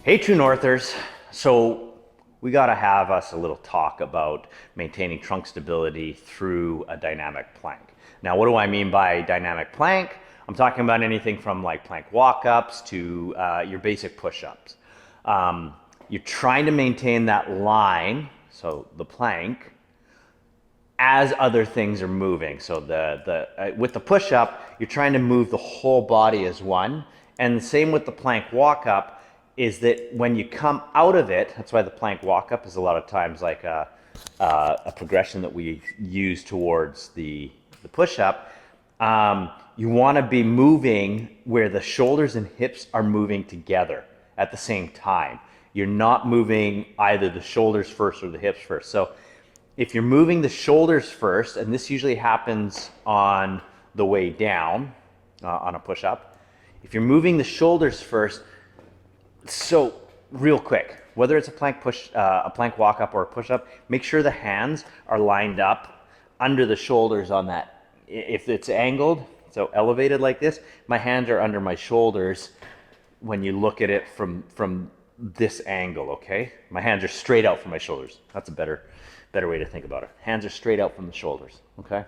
Hey, True Northers. So we got to have us a little talk about maintaining trunk stability through a dynamic plank. Now, what do I mean by dynamic plank? I'm talking about anything from like plank walk-ups to your basic push-ups. You're trying to maintain that line, so the plank, as other things are moving. So with the push-up, you're trying to move the whole body as one. And the same with the plank walk-up is that when you come out of it, that's why the plank walk-up is a lot of times like a progression that we use towards the push-up. You want to be moving where the shoulders and hips are moving together at the same time. You're not moving either the shoulders first or the hips first. So if you're moving the shoulders first, and this usually happens on the way down on a push-up, if you're moving the shoulders first, so real quick, whether it's a plank walk-up or a push-up, make sure the hands are lined up under the shoulders on that. If it's angled, so elevated like this, my hands are under my shoulders when you look at it from this angle, okay? My hands are straight out from my shoulders. That's a better way to think about it. Hands are straight out from the shoulders, okay?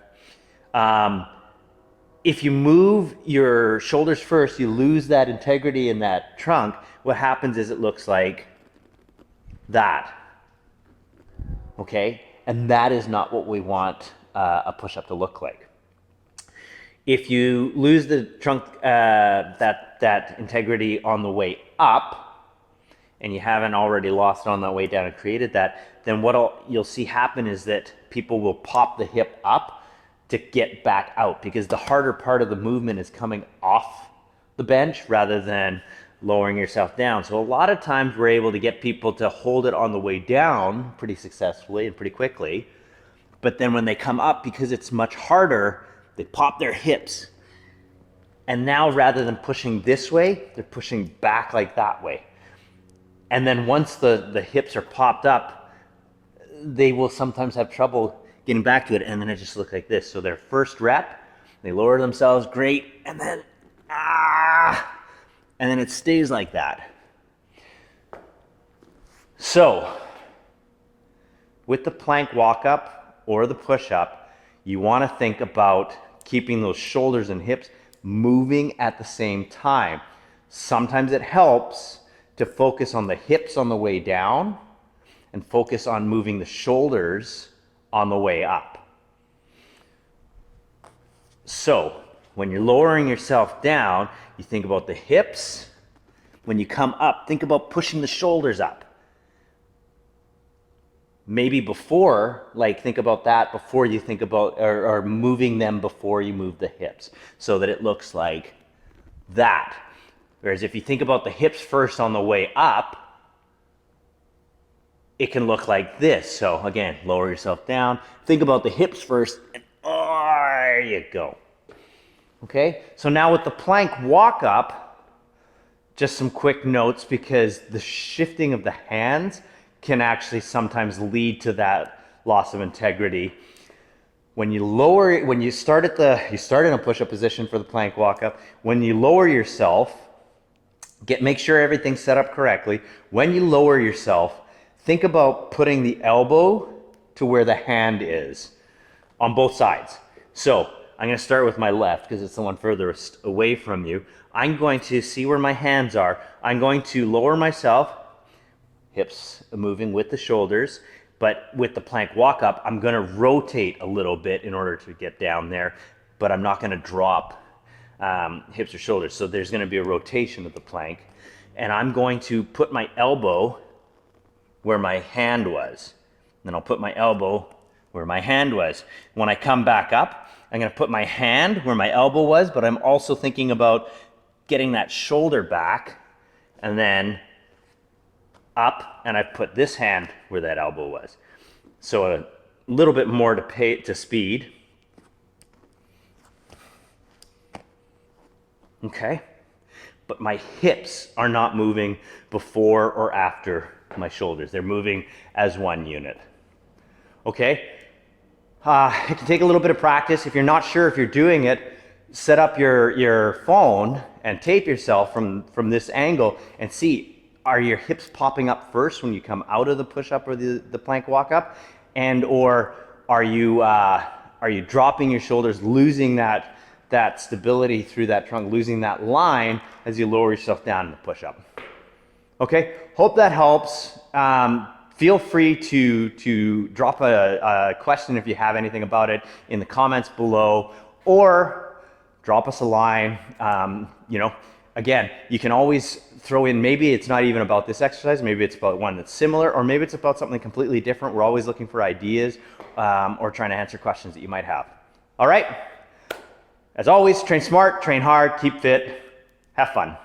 If you move your shoulders first, you lose that integrity in that trunk. What happens is it looks like that, okay? And that is not what we want a push-up to look like. If you lose the trunk, that integrity on the way up, and you haven't already lost it on that way down and created that, then what you'll see happen is that people will pop the hip up to get back out, because the harder part of the movement is coming off the bench rather than lowering yourself down. So a lot of times we're able to get people to hold it on the way down pretty successfully and pretty quickly. But then when they come up, because it's much harder, they pop their hips. And now rather than pushing this way, they're pushing back like that way. And then once the hips are popped up, they will sometimes have trouble getting back to it, and then it just looks like this. So their first rep, they lower themselves, great, and then and then it stays like that. So with the plank walk-up or the push-up, you want to think about keeping those shoulders and hips moving at the same time. Sometimes it helps to focus on the hips on the way down and focus on moving the shoulders on the way up. So when you're lowering yourself down, you think about the hips. When you come up, think about pushing the shoulders up. Maybe before, like think about that before you think about, or moving them before you move the hips, so that it looks like that. Whereas if you think about the hips first on the way up, it can look like this. So again, lower yourself down, think about the hips first, and there you go. Okay, so now with the plank walk-up, just some quick notes, because the shifting of the hands can actually sometimes lead to that loss of integrity. When you start in a push-up position for the plank walk-up. When you lower yourself, make sure everything's set up correctly. When you lower yourself, think about putting the elbow to where the hand is on both sides. So I'm going to start with my left because it's the one furthest away from you. I'm going to see where my hands are. I'm going to lower myself, hips moving with the shoulders, but with the plank walk-up, I'm going to rotate a little bit in order to get down there, but I'm not going to drop hips or shoulders. So there's going to be a rotation of the plank, and I'm going to put my elbow where my hand was. Then I'll put my elbow where my hand was. When I come back up, I'm going to put my hand where my elbow was, but I'm also thinking about getting that shoulder back, and then up, and I put this hand where that elbow was. So a little bit more to speed. Okay, but my hips are not moving before or after my shoulders. They're moving as one unit. Okay, it can take a little bit of practice. If you're not sure if you're doing it, set up your phone and tape yourself from this angle and see, are your hips popping up first when you come out of the push-up or the plank walk-up? And or are you dropping your shoulders, losing that stability through that trunk, losing that line as you lower yourself down in the push-up? Okay, hope that helps. Feel free to drop a question if you have anything about it in the comments below, or drop us a line. Again, you can always throw in, maybe it's not even about this exercise, maybe it's about one that's similar, or maybe it's about something completely different. We're always looking for ideas or trying to answer questions that you might have. All right, as always, train smart, train hard, keep fit, have fun.